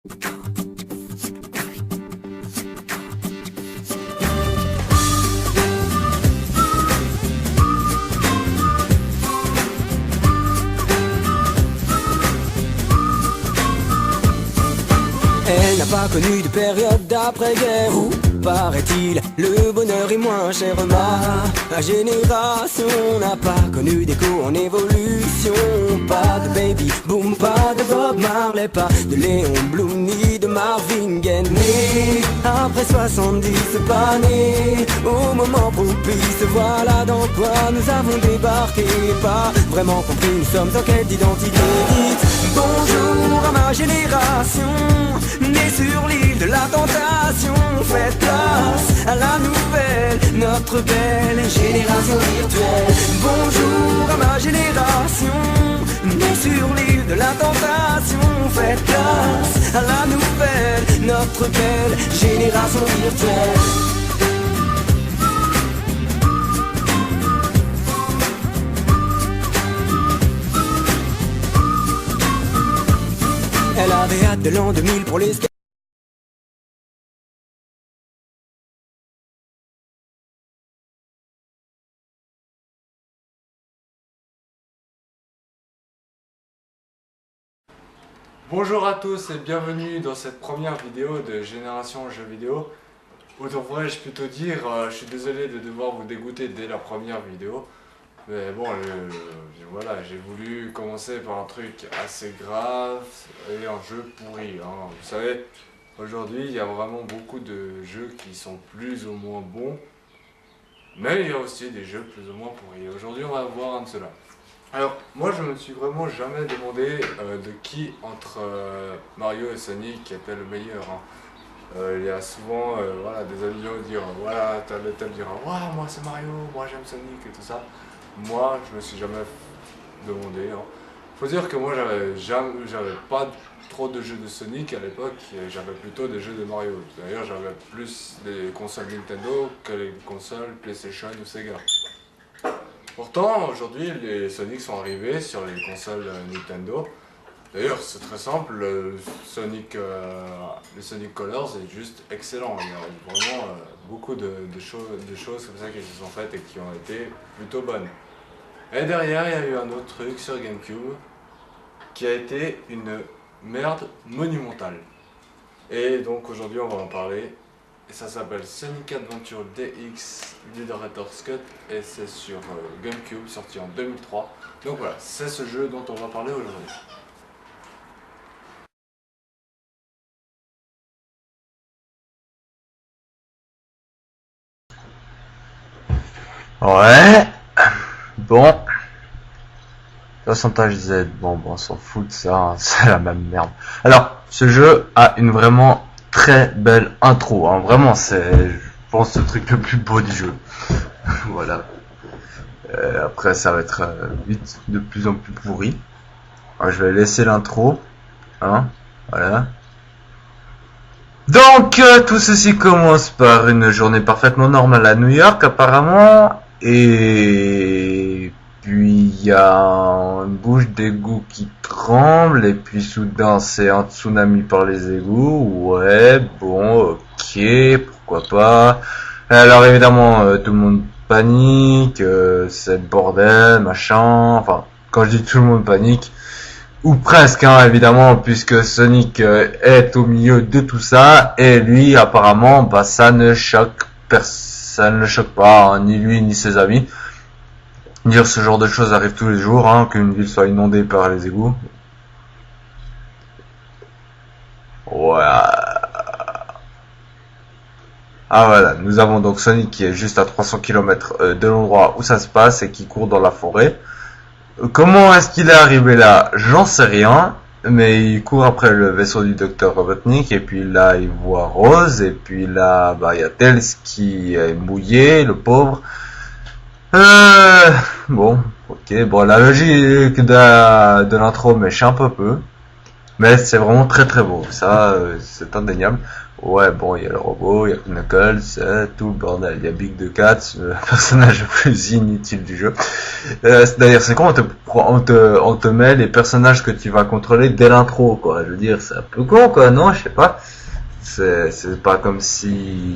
Elle n'a pas connu de période d'après-guerre où, paraît-il, le bonheur est moins cher. Ma génération n'a pas connu d'écho en évolution. Pas de baby boom, pas de Bob Marley, pas de Léon Blum ni de Marvin Gaye. Né après 70, pas né au moment propice. Voilà dans quoi nous avons débarqué. Pas vraiment compris, nous sommes en quête d'identité. Dites bonjour à ma génération, née sur l'île de la tentation. Faites place à la nouvelle, notre belle génération virtuelle. Bonjour à ma génération, née sur l'île de la tentation. Faites place à la nouvelle, notre belle génération virtuelle. Elle avait hâte de l'an 2000 pour les Bonjour à tous et bienvenue dans cette première vidéo de Génération Jeux Vidéo. Ou devrais-je plutôt dire, je suis désolé de devoir vous dégoûter dès la première vidéo. Mais bon, voilà, j'ai voulu commencer par un truc assez grave et un jeu pourri. Hein. Vous savez, aujourd'hui il y a vraiment beaucoup de jeux qui sont plus ou moins bons. Mais il y a aussi des jeux plus ou moins pourris. Aujourd'hui on va voir un de ceux-là. Alors, moi je me suis vraiment jamais demandé de qui entre Mario et Sonic était le meilleur. Hein. Il y a souvent voilà, des amis qui dire voilà, tel dira ouais, moi c'est Mario, moi j'aime Sonic et tout ça. Moi je me suis jamais demandé. Hein. Faut dire que moi j'avais pas trop de jeux de Sonic à l'époque, j'avais plutôt des jeux de Mario. D'ailleurs j'avais plus des consoles Nintendo que les consoles PlayStation ou Sega. Pourtant, aujourd'hui, les Sonic sont arrivés sur les consoles Nintendo. D'ailleurs, c'est très simple, le Sonic Colors est juste excellent. Il y a vraiment beaucoup de choses comme ça qui se sont faites et qui ont été plutôt bonnes. Et derrière, il y a eu un autre truc sur GameCube qui a été une merde monumentale. Et donc aujourd'hui, on va en parler. Et ça s'appelle Sonic Adventure DX Director's Cut et c'est sur GameCube, sorti en 2003. Donc voilà, c'est ce jeu dont on va parler aujourd'hui. Ouais, bon, pourcentage Z, bon, on s'en fout de ça, hein, c'est la même merde. Alors, ce jeu a une vraiment très belle intro, hein, vraiment, c'est, je pense, le truc le plus beau du jeu. Voilà. Après, ça va être vite de plus en plus pourri. Alors, je vais laisser l'intro, hein, voilà. Donc, tout ceci commence par une journée parfaitement normale à New York, apparemment. Et puis il y a une bouche d'égout qui tremble et puis soudain c'est un tsunami par les égouts. Ouais, bon, ok, pourquoi pas. Alors évidemment tout le monde panique, c'est le bordel, machin. Enfin, quand je dis tout le monde panique, ou presque, hein, évidemment, puisque Sonic est au milieu de tout ça et lui apparemment, bah ça ne choque personne. Ça ne le choque pas, hein, ni lui ni ses amis. Dire ce genre de choses arrive tous les jours, hein, qu'une ville soit inondée par les égouts. Ouais. Ah voilà, nous avons donc Sonic qui est juste à 300 km de l'endroit où ça se passe et qui court dans la forêt. Comment est-ce qu'il est arrivé là? J'en sais rien. Mais il court après le vaisseau du docteur Robotnik et puis là il voit Rose et puis là bah il y a Tails qui est mouillé, le pauvre. Bon, ok, bon la logique de l'intro m'échappe un peu, mais c'est vraiment très très beau, ça c'est indéniable. Ouais, bon, il y a le robot, il y a Knuckles, tout le bordel. Il y a Big the Cat, le personnage le plus inutile du jeu. D'ailleurs, c'est con, on te met les personnages que tu vas contrôler dès l'intro, quoi. Je veux dire, c'est un peu con, quoi, non? Je sais pas. C'est pas comme si...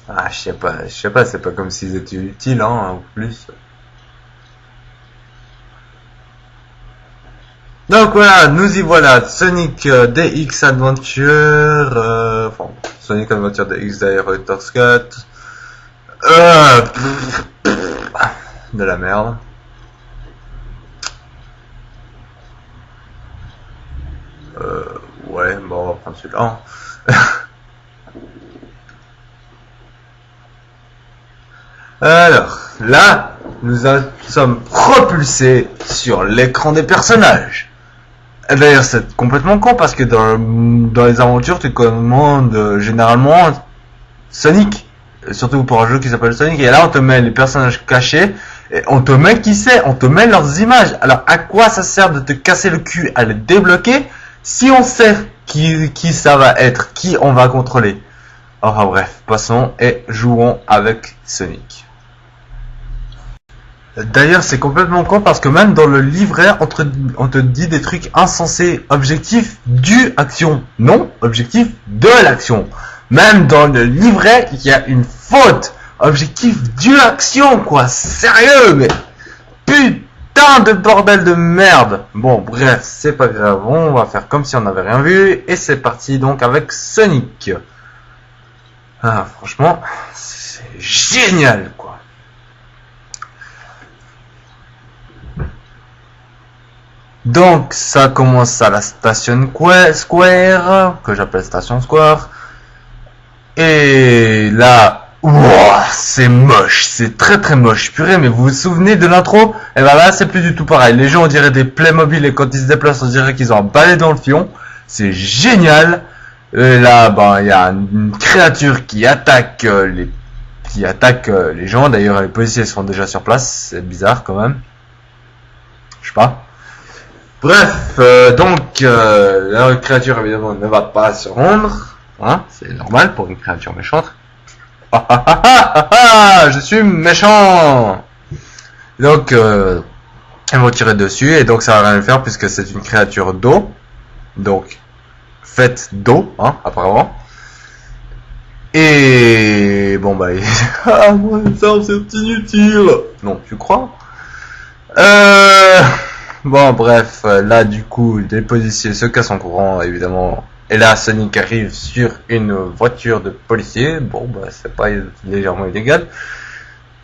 Ah, je sais pas, c'est pas comme s'ils étaient utiles, hein, en plus. Donc voilà, nous y voilà, Sonic DX Adventure, enfin, Sonic Adventure DX Director's Cut, de la merde. Ouais, bon, on va prendre celui-là. Alors, là, nous sommes propulsés sur l'écran des personnages. D'ailleurs, c'est complètement con parce que dans les aventures, tu commandes généralement Sonic, surtout pour un jeu qui s'appelle Sonic. Et là, on te met les personnages cachés et on te met qui c'est, on te met leurs images. Alors, à quoi ça sert de te casser le cul à les débloquer si on sait qui ça va être, qui on va contrôler? Enfin bref, passons et jouons avec Sonic. D'ailleurs, c'est complètement con parce que même dans le livret, on te dit des trucs insensés. Objectif du action. Non, objectif de l'action. Même dans le livret, il y a une faute. Objectif du action, quoi. Sérieux, mais putain de bordel de merde. Bon, bref, c'est pas grave. On va faire comme si on n'avait rien vu. Et c'est parti donc avec Sonic. Ah, franchement, c'est génial, quoi. Donc ça commence à la Station Square, que j'appelle Station Square. Et là, wow, c'est moche, c'est très très moche. Purée, mais vous vous souvenez de l'intro? Et ben là, c'est plus du tout pareil. Les gens, on dirait des Playmobil et quand ils se déplacent, on dirait qu'ils ont un balai dans le fion. C'est génial. Et là, ben, il y a une créature qui attaque les gens. D'ailleurs, les policiers sont déjà sur place. C'est bizarre quand même. Je sais pas. Bref, donc la créature évidemment ne va pas se rendre, hein, c'est normal pour une créature méchante. Je suis méchant. Donc ils vont tirer dessus et donc ça va rien faire puisque c'est une créature d'eau, donc faite d'eau, hein, apparemment. Et bon bah moi ça c'est inutile. Non, tu crois? Bon, bref, là, du coup, les policiers se cassent en courant, évidemment. Et là, Sonic arrive sur une voiture de policier. Bon, bah, c'est pas légèrement illégal.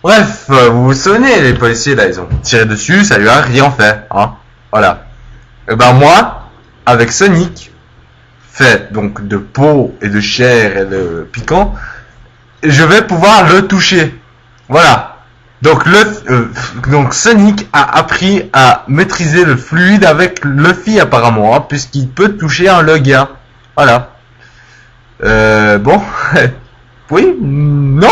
Bref, vous vous souvenez, les policiers, là, ils ont tiré dessus, ça lui a rien fait, hein. Voilà. Et ben, moi, avec Sonic, fait donc de peau et de chair et de piquant, je vais pouvoir le toucher. Voilà. Donc donc Sonic a appris à maîtriser le fluide avec Luffy apparemment, hein, puisqu'il peut toucher un Logia. Voilà. Bon. Oui. Non.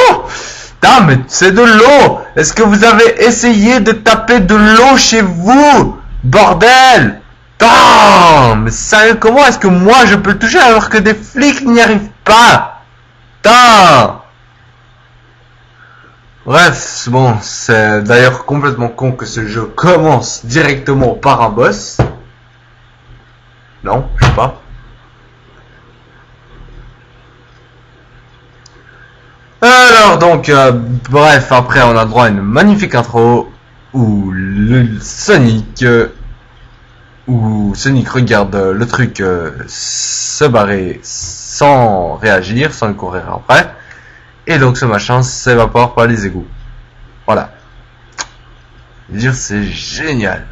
Putain, mais c'est de l'eau. Est-ce que vous avez essayé de taper de l'eau chez vous? Bordel. Putain. Mais sérieux, comment est-ce que moi je peux le toucher alors que des flics n'y arrivent pas? Putain. Bref, bon, c'est d'ailleurs complètement con que ce jeu commence directement par un boss. Non, je sais pas. Alors donc, bref, après on a droit à une magnifique intro où Sonic regarde le truc se barrer sans réagir, sans le courir après. Et donc ce machin s'évapore par les égouts. Voilà. Je veux dire, c'est génial.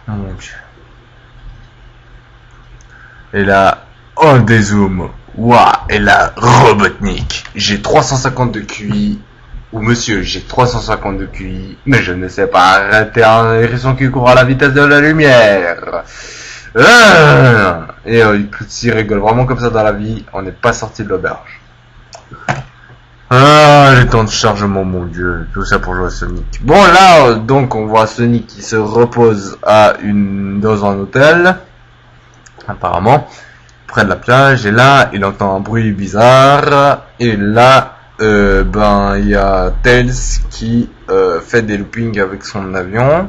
Oh mon Dieu. Et là, on dézoome. Waouh. Et là, Robotnik. J'ai 350 de QI. Ou monsieur, j'ai 350 de QI. Mais je ne sais pas arrêter un hérisson qui court à la vitesse de la lumière. Et s'il rigole vraiment comme ça dans la vie, on n'est pas sorti de l'auberge. Ah, les temps de chargement, mon dieu, tout ça pour jouer à Sonic. Bon, là, donc, on voit Sonic qui se repose dans un hôtel, apparemment, près de la plage, et là, il entend un bruit bizarre, et là, il y a Tails qui fait des loopings avec son avion,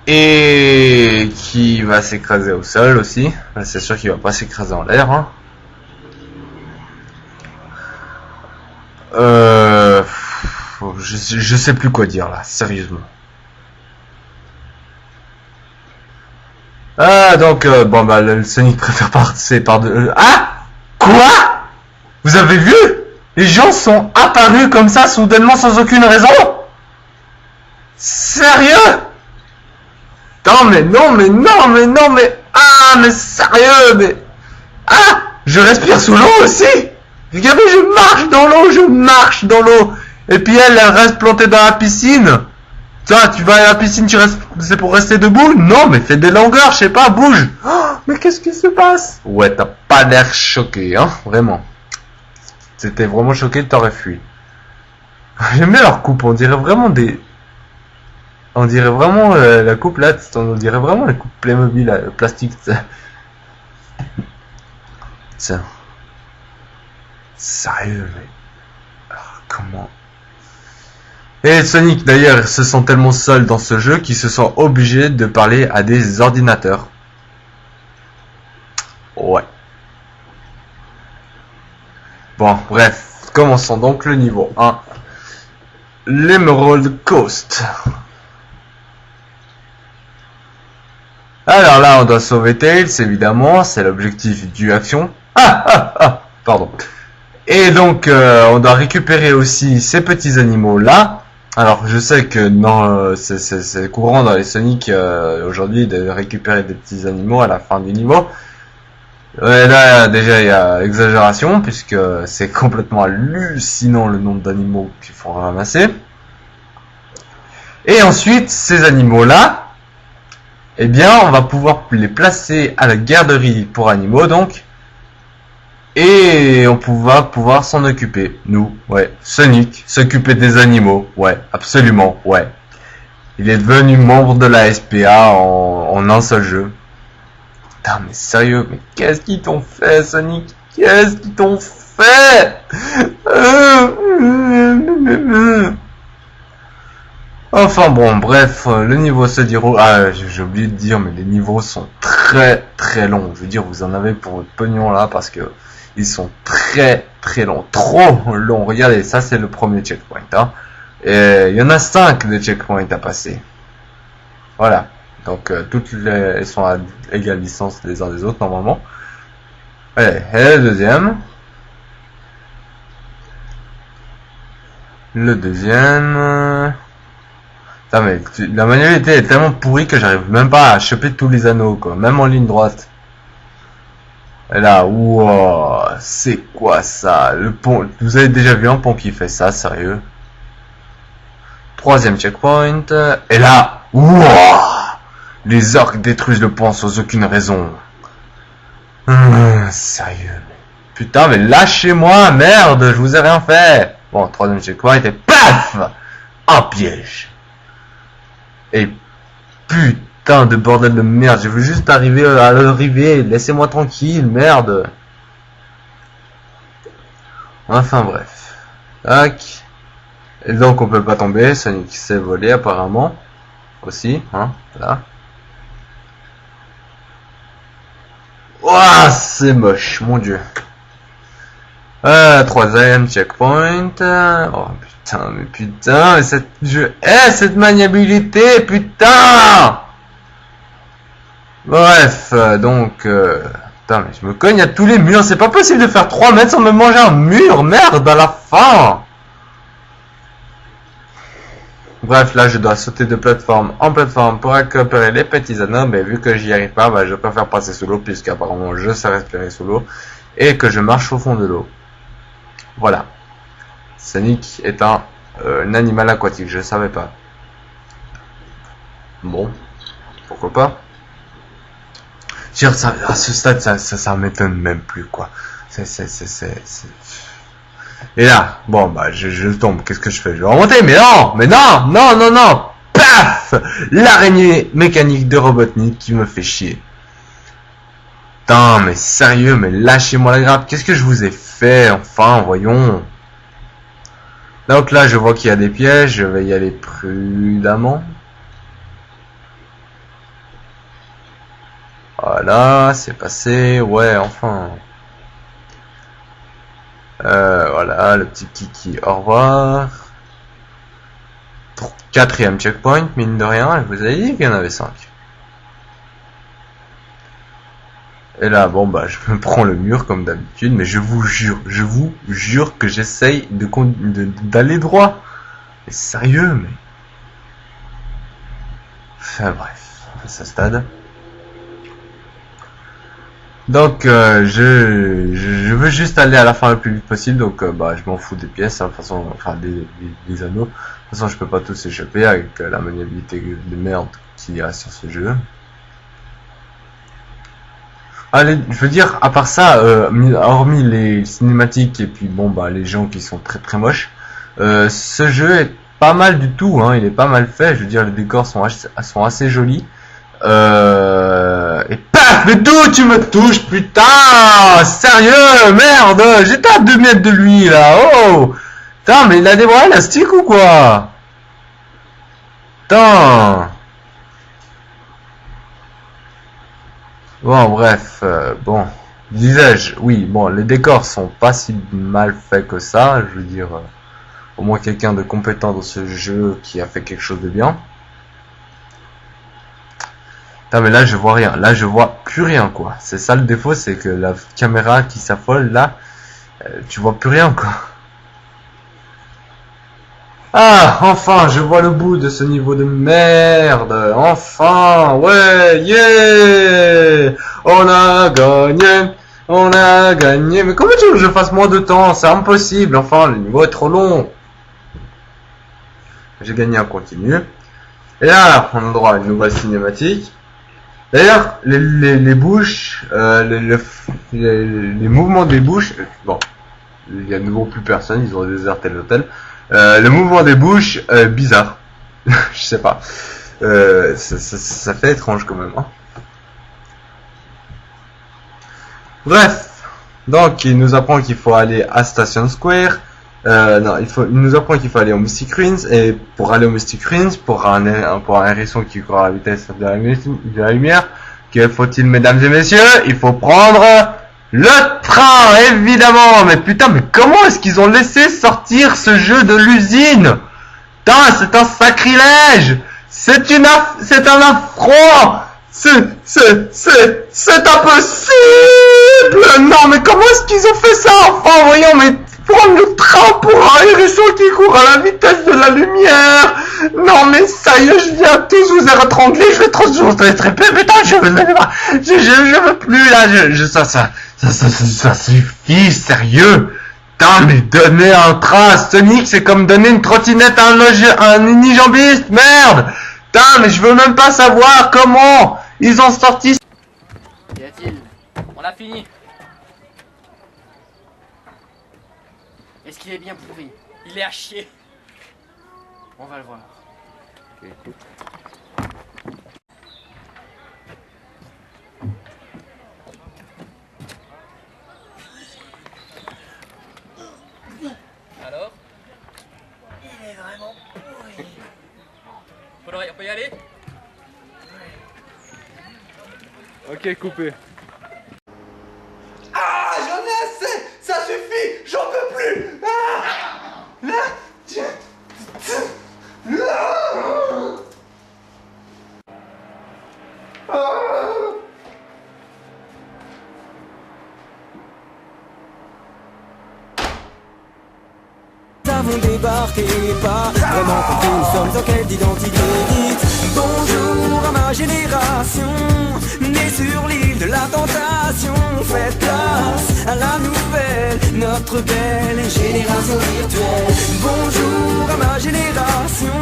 et qui va s'écraser au sol aussi. C'est sûr qu'il va pas s'écraser en l'air, hein. Je sais plus quoi dire là, sérieusement. Ah, donc, bon, bah, le Sonic préfère passer par de... Ah! Quoi? Vous avez vu? Les gens sont apparus comme ça, soudainement, sans aucune raison? Sérieux? Non, mais non, mais non, mais non, mais... Ah, mais sérieux, mais... Ah! Je respire sous l'eau aussi! Regardez, je marche dans l'eau. Et puis elle reste plantée dans la piscine. Toi, tu vas à la piscine, tu restes, c'est pour rester debout? Non, mais fais des longueurs, je sais pas, bouge. Oh, mais qu'est-ce qui se passe? Ouais, t'as pas l'air choqué, hein, vraiment. C'était vraiment choqué, t'aurais fui. J'aime bien leur coupe, on dirait vraiment la coupe là, on dirait vraiment la coupe Playmobil plastique. Tiens. Sérieux, mais... comment... Et Sonic d'ailleurs se sent tellement seul dans ce jeu qu'il se sent obligé de parler à des ordinateurs. Ouais. Bon, bref, commençons donc le niveau 1. L'Emerald Coast. Alors là, on doit sauver Tails, évidemment, c'est l'objectif du action. Pardon. Et donc, on doit récupérer aussi ces petits animaux là. Alors, je sais que non, c'est courant dans les Sonic aujourd'hui de récupérer des petits animaux à la fin du niveau. Et là, déjà, il y a exagération puisque c'est complètement hallucinant le nombre d'animaux qu'il faut ramasser. Et ensuite, ces animaux là, eh bien, on va pouvoir les placer à la garderie pour animaux, donc. Et on va pouvoir s'en occuper, nous, ouais. Sonic, s'occuper des animaux, ouais, absolument, ouais. Il est devenu membre de la SPA en un seul jeu. Putain, mais sérieux, mais qu'est-ce qu'ils t'ont fait, Sonic? Qu'est-ce qu'ils t'ont fait? Enfin bon, bref, le niveau se déroule... Ah, j'ai oublié de dire, mais les niveaux sont très très longs. Je veux dire, vous en avez pour votre pognon là, parce que ils sont très très longs, trop longs. Regardez, ça c'est le premier checkpoint, hein. Et il y en a 5 de checkpoints à passer. Voilà, donc elles sont à égale distance les uns des autres normalement. Allez, et le deuxième. Putain, mais la maniabilité est tellement pourrie que j'arrive même pas à choper tous les anneaux, quoi, même en ligne droite. Et là, wow, c'est quoi ça? Le pont, vous avez déjà vu un pont qui fait ça, sérieux? Troisième checkpoint, et là, wow, les orques détruisent le pont sans aucune raison. Sérieux? Putain, mais lâchez-moi, merde, je vous ai rien fait. Bon, troisième checkpoint, et paf! Un piège. Et putain de bordel de merde, je veux juste arriver à l'arrivée, laissez-moi tranquille, merde. Enfin bref. Tac. Et donc on peut pas tomber, Sonic s'est volé apparemment. Aussi, hein, là. Ouah, c'est moche, mon dieu. Troisième checkpoint. Oh putain, mais cette maniabilité, putain. Bref, donc, putain, mais je me cogne à tous les murs, c'est pas possible de faire 3 mètres sans me manger un mur, merde, à la fin. Bref, là, je dois sauter de plateforme en plateforme pour récupérer les petits anneaux, mais vu que j'y arrive pas, bah, je préfère passer sous l'eau, puisqu'apparemment, je sais respirer sous l'eau, et que je marche au fond de l'eau. Voilà. Sonic est un animal aquatique, je savais pas. Bon, pourquoi pas. Ça, à ce stade, ça m'étonne même plus, quoi. Et là, bon, bah, je tombe. Qu'est-ce que je fais? Je vais remonter, mais non! Mais non! Non, non, non! Paf! L'araignée mécanique de Robotnik qui me fait chier. Putain, mais sérieux, mais lâchez-moi la grappe. Qu'est-ce que je vous ai fait? Enfin, voyons. Donc là, je vois qu'il y a des pièges. Je vais y aller prudemment. Voilà, c'est passé. Ouais, enfin. Voilà, le petit kiki, au revoir. Quatrième checkpoint, mine de rien, je vous avez dit qu'il y en avait 5. Et là, bon bah, je me prends le mur comme d'habitude, mais je vous jure que j'essaye d'aller droit. Mais sérieux, mais... Enfin bref, à ce stade. Donc je veux juste aller à la fin le plus vite possible, donc bah je m'en fous des pièces, hein, de toute façon, enfin des anneaux. De toute façon je peux pas tous échapper avec la maniabilité de merde qu'il y a sur ce jeu. Allez, je veux dire, à part ça, hormis les cinématiques et puis bon bah les gens qui sont très très moches, ce jeu est pas mal du tout, hein, il est pas mal fait, je veux dire les décors sont assez jolis. Et paf, mais d'où tu me touches, putain, sérieux, merde, j'étais à 2 mètres de lui, là, oh, putain, mais il a des bras élastiques ou quoi, putain, bon, bref, bon, disais-je, oui, bon, les décors sont pas si mal faits que ça, je veux dire, au moins quelqu'un de compétent dans ce jeu qui a fait quelque chose de bien. Mais là je vois rien, là je vois plus rien quoi. C'est ça le défaut, c'est que la caméra qui s'affole là, tu vois plus rien quoi. Ah, enfin je vois le bout de ce niveau de merde. Enfin, ouais, yeah, on a gagné, on a gagné. Mais comment tu veux que je fasse moins de temps? C'est impossible, enfin le niveau est trop long. J'ai gagné en continu. Et là on a droit à une nouvelle cinématique. D'ailleurs, les bouches, les mouvements des bouches, bon, il y a de nouveau plus personne, ils ont déserté l'hôtel. Le mouvement des bouches, bizarre, je sais pas, ça fait étrange quand même. Hein. Bref, donc il nous apprend qu'il faut aller à Station Square. Non, il nous apprend qu'il faut aller au Mystic Ruins, et pour aller au Mystic Ruins, pour un hérisson qui court à la vitesse de la lumière, que faut-il, mesdames et messieurs? Il faut prendre le train, évidemment. Mais putain, mais comment est-ce qu'ils ont laissé sortir ce jeu de l'usine? Putain, c'est un sacrilège. C'est un affront. C'est impossible. Non, mais comment est-ce qu'ils ont fait ça? Enfin, voyons, mais prendre le train pour un hérisson qui court à la vitesse de la lumière. Non, mais ça y est, je viens tous vous étrangler, je vais trop très peu, putain, je veux plus, là, ça suffit, sérieux. Putain, mais donner un train à Sonic, c'est comme donner une trottinette à un unijambiste, merde. Putain, mais je veux même pas savoir comment ils ont sorti. Qu'y a-t-il? On l'a fini. Est-ce qu'il est bien pourri? Il est à chier. On va le voir. Ok, écoute. Alors? Il est vraiment pourri. On peut y aller? Ok, coupé. Ah, j'en ai assez! Ça suffit! J'en peux plus! Ah! Là! Nous avons débarqué, pas vraiment compris, nous sommes en quête d'identité. Dites bonjour à ma génération, née sur l'île de la tentation. Faites place à la nouvelle, notre belle génération virtuelle. Bonjour à ma génération,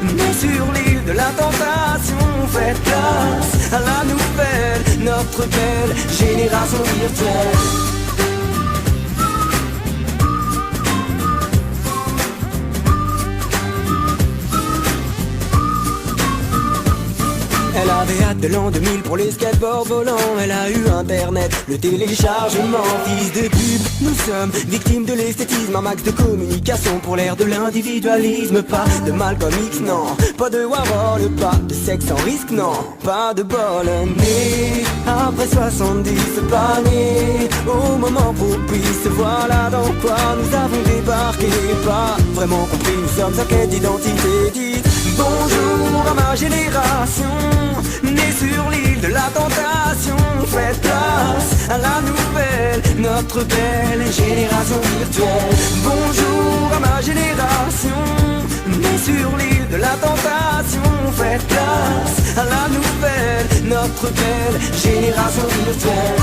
née sur l'île de la tentation. Faites place à la nouvelle, notre belle génération virtuelle. Elle avait hâte de l'an 2000 pour les skateboards volants. Elle a eu internet, le téléchargement. Fils de pub, nous sommes victimes de l'esthétisme. Un max de communication pour l'ère de l'individualisme. Pas de Malcolm X, non. Pas de Warhol, pas de sexe sans risque, non. Pas de bol, né après 70, pas né au moment propice. Voilà dans quoi nous avons débarqué. Pas vraiment compris, nous sommes en quête d'identité. Dites bonjour à ma génération, née sur l'île de la tentation. Faites place à la nouvelle, notre belle génération virtuelle. Bonjour à ma génération, née sur l'île de la tentation. Faites place à la nouvelle, notre belle génération virtuelle.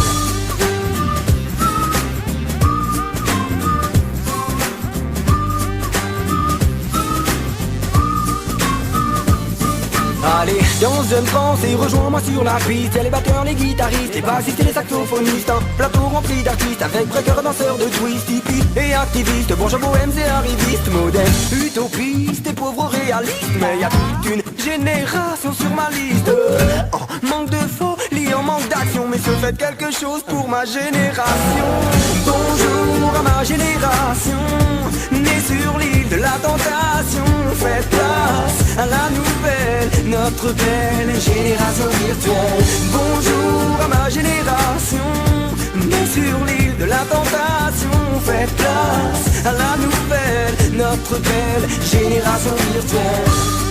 Allez, danse, jeune France et rejoins-moi sur la piste. Y'a les batteurs, les guitaristes, les bassistes et les saxophonistes. Un plateau rempli d'artistes avec breakers, danseurs de twist, hippies et activistes, bourgeois, bohèmes et arrivistes, modèles, utopistes et pauvres réalistes. Mais y'a toute une génération sur ma liste. En manque de folie, en manque d'action, mais se faites quelque chose pour ma génération. Bonjour à ma génération, née sur l'île de la tentation. Faites place à la nouvelle, notre belle génération virtuelle. Bonjour à ma génération, née sur l'île de la tentation. Faites place à la nouvelle, notre belle génération virtuelle.